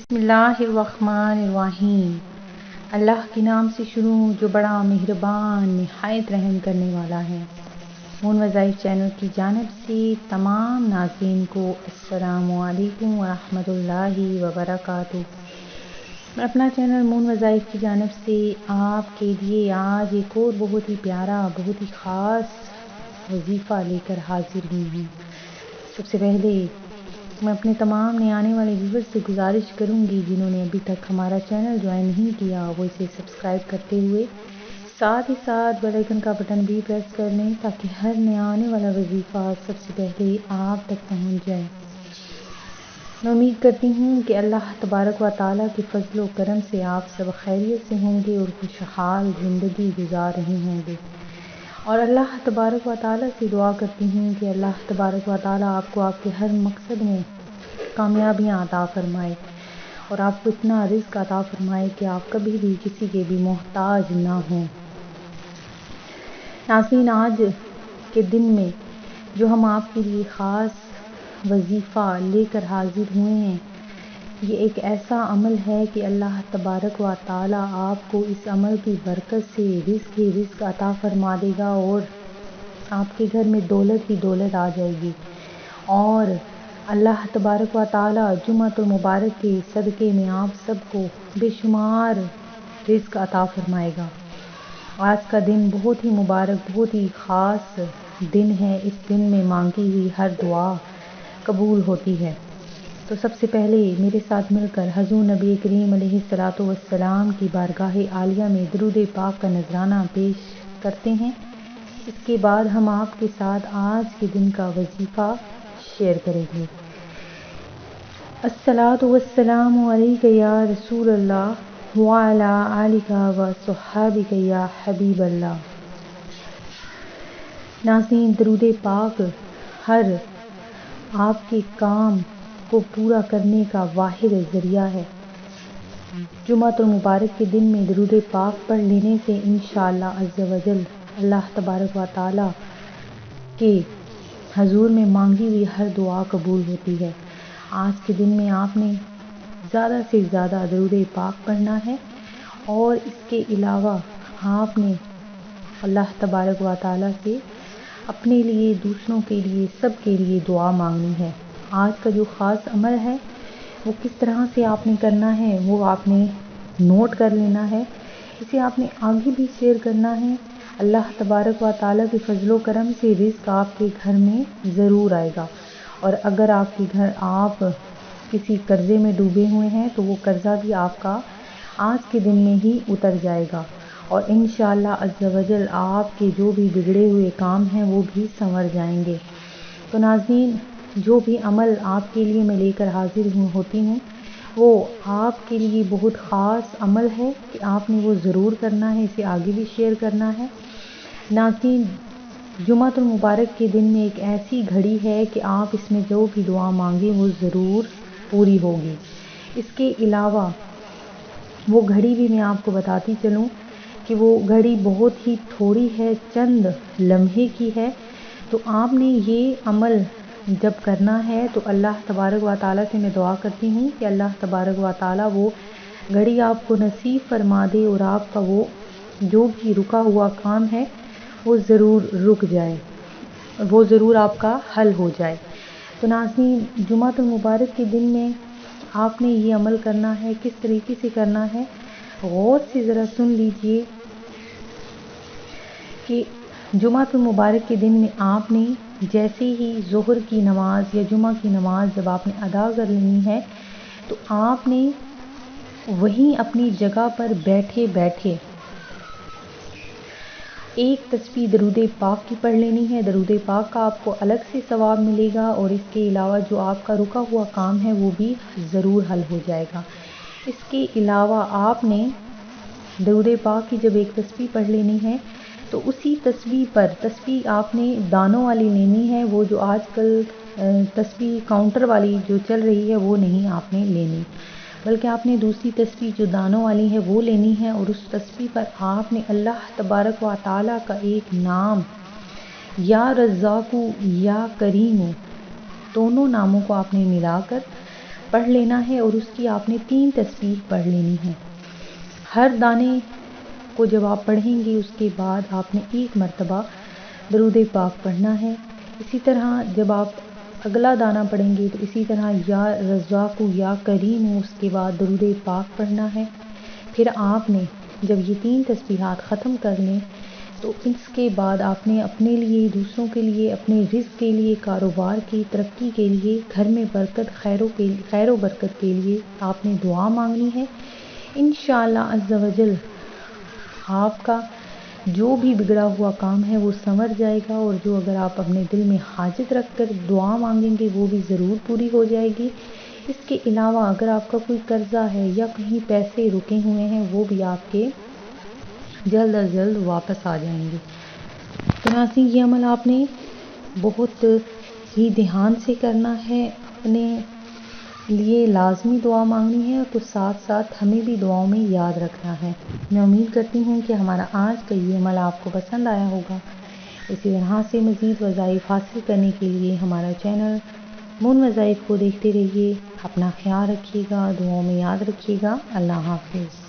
बिस्मिल्लाहिर्रहमानिर्रहीम। अल्लाह के नाम से शुरू जो बड़ा मेहरबान निहायत रहम करने वाला है। मून वज़ाइफ चैनल की जानिब से तमाम नाज़रीन को अस्सलामु अलैकुम व रहमतुल्लाहि व बरकातुहू। मैं अपना चैनल मून वज़ाइफ की जानिब से आपके लिए आज एक और बहुत ही प्यारा, बहुत ही ख़ास वजीफ़ा लेकर हाजिर हुई हूँ। सबसे पहले मैं अपने तमाम नए आने वाले व्यूअर्स से गुजारिश करूंगी जिन्होंने अभी तक हमारा चैनल ज्वाइन नहीं किया वो इसे सब्सक्राइब करते हुए साथ ही साथ बेल आइकन का बटन भी प्रेस कर लें ताकि हर नया आने वाला वजीफ़ा सबसे पहले आप तक पहुंच जाए। मैं उम्मीद करती हूँ कि अल्लाह तबारक व तआला के फजल व करम से आप सब खैरियत से होंगे और खुशहाल ज़िंदगी गुजार रहे होंगे। और अल्लाह तबारक व तआला से दुआ करती हूँ कि अल्लाह तबारक व तआला आपको आपके हर मकसद में कामयाबियाँ अता फरमाए और आपको इतना रिज़्क़ अता फरमाए कि आप कभी भी किसी के भी मोहताज ना हों। नाज़रीन, आज के दिन में जो हम आपके लिए ख़ास वजीफ़ा लेकर हाजिर हुए हैं, ये एक ऐसा अमल है कि अल्लाह तबारक व तआला आपको इस अमल की बरकत से रिज़्क़ अता फरमा देगा और आपके घर में दौलत ही दौलत आ जाएगी। और अल्लाह तबारक व तआला जुम्मतुल मुबारक के सदक़े में आप सबको बेशुमार रिज़्क़ अता फरमाएगा। आज का दिन बहुत ही मुबारक, बहुत ही ख़ास दिन है। इस दिन में मांगी हुई हर दुआ कबूल होती है। तो सबसे पहले मेरे साथ मिलकर हज़ूर नबी करीम अलैहिस्सलातु वस्सलाम की बारगाह आलिया में दुरूद पाक का नजराना पेश करते हैं। इसके बाद हम आपके साथ आज के दिन का वजीफ़ा शेयर करेंगे। अस्सलातु वस्सलामु अलैका या रसूल अल्लाह व अला आलिका व सुहाबिका या हबीब अल्लाह। नाज़रीन, दुरूद पाक हर आपके काम को पूरा करने का वाहिद ज़रिया है। जुम्मतुल मुबारक के दिन में दुरूद पाक पढ़ लेने से इंशाअल्लाह अज़्ज़ा व जल अल्लाह तबारक व तआला के हजूर में मांगी हुई हर दुआ कबूल होती है। आज के दिन में आपने ज़्यादा से ज़्यादा दुरूद पाक पढ़ना है और इसके अलावा आपने अल्लाह तबारक व तआला से अपने लिए, दूसरों के लिए, सब के लिए दुआ मांगनी है। आज का जो ख़ास अमल है वो किस तरह से आपने करना है वो आपने नोट कर लेना है। इसे आपने आगे भी शेयर करना है। अल्लाह तबारक व तआला के फजलो करम से रिज़्क़ आपके घर में ज़रूर आएगा। और अगर आपके घर आप किसी कर्ज़े में डूबे हुए हैं तो वो कर्ज़ा भी आपका आज के दिन में ही उतर जाएगा और इंशाअल्लाह अज़्ज़ा व जल आपके जो भी बिगड़े हुए काम हैं वो भी संवर जाएंगे। तो नाज़रीन, जो भी अमल आपके लिए मैं लेकर हाजिर होती हूँ वो आपके लिए बहुत ख़ास अमल है कि आपने वो ज़रूर करना है, इसे आगे भी शेयर करना है। नाज़रीन, जुम्मतुल मुबारक के दिन में एक ऐसी घड़ी है कि आप इसमें जो भी दुआ मांगे वो ज़रूर पूरी होगी। इसके अलावा वो घड़ी भी मैं आपको बताती चलूँ कि वो घड़ी बहुत ही थोड़ी है, चंद लम्हे की है। तो आपने ये अमल जब करना है तो अल्लाह तबारक व तआला से मैं दुआ करती हूँ कि अल्लाह तबारक व तआला वो घड़ी आपको नसीब फरमा दे और आपका वो जो भी रुका हुआ काम है वो ज़रूर रुक जाए, वो ज़रूर आपका हल हो जाए। तो नाज़रीन, जुम्मतुल मुबारक के दिन में आपने ये अमल करना है। किस तरीके से करना है गौर से ज़रा सुन लीजिए कि जुम्मतुल मुबारक के दिन में आपने जैसे ही ज़ोहर की नमाज़ या जुम्मा की नमाज़ जब आपने अदा कर लेनी है तो आपने वहीं अपनी जगह पर बैठे बैठे एक तस्बीह दरूद पाक की पढ़ लेनी है। दरूद पाक का आपको अलग से सवाब मिलेगा और इसके अलावा जो आपका रुका हुआ काम है वो भी ज़रूर हल हो जाएगा। इसके अलावा आपने दरूद पाक की जब एक तस्बीह पढ़ लेनी है तो उसी तस्बीह पर तस्बीह आपने दानों वाली लेनी है। वो जो आजकल तस्बीह काउंटर वाली जो चल रही है वो नहीं आपने लेनी, बल्कि आपने दूसरी तस्बीह जो दानों वाली है वो लेनी है। और उस तस्बीह पर आपने अल्लाह तबारक व तआला का एक नाम या रज़्ज़ाक़ु या करीमु दोनों नामों को आपने मिलाकर پڑھ لینا ہے اور اس کی آپ نے 3 تسبیح پڑھ لینی ہے۔ ہر دانے کو جب آپ پڑھیں گے اس کے بعد آپ نے 1 مرتبہ درود پاک پڑھنا ہے۔ اسی طرح جب آپ اگلا دانہ پڑھیں گے تو اسی طرح یا رزاق یا کریم اس کے بعد درود پاک پڑھنا ہے۔ پھر آپ نے جب یہ 3 تسبیحات ختم کر لیں تو اس کے بعد آپ نے اپنے لیے، دوسروں کے لیے، اپنے رزق کے لیے، کاروبار کی ترقی کے لیے، گھر میں برکت، خیر و برکت کے لیے آپ نے دعا مانگنی ہے۔ انشاءاللہ عز و جل آپ کا جو بھی بگڑا ہوا کام ہے وہ سنور جائے گا، اور جو اگر آپ اپنے دل میں حاجت رکھ کر دعا مانگیں گے وہ بھی ضرور پوری ہو جائے گی۔ اس کے علاوہ اگر آپ کا کوئی قرضہ ہے یا کہیں پیسے رکے ہوئے ہیں وہ بھی آپ کے جلد از جلد واپس آ جائیں گے۔ تو ناظرین یہ عمل آپ نے بہت ہی دھیان سے کرنا ہے، اپنے لیے لازمی دعا مانگنی ہے، تو ساتھ ساتھ ہمیں بھی دعاؤں میں یاد رکھنا ہے۔ میں امید کرتی ہوں کہ ہمارا آج کا یہ عمل آپ کو پسند آیا ہوگا۔ اسی طرح سے مزید وظائف حاصل کرنے کے لیے ہمارا چینل مون وظائف کو دیکھتے رہیے۔ اپنا خیال رکھیے گا، دعاؤں میں یاد رکھیے گا۔ اللہ حافظ۔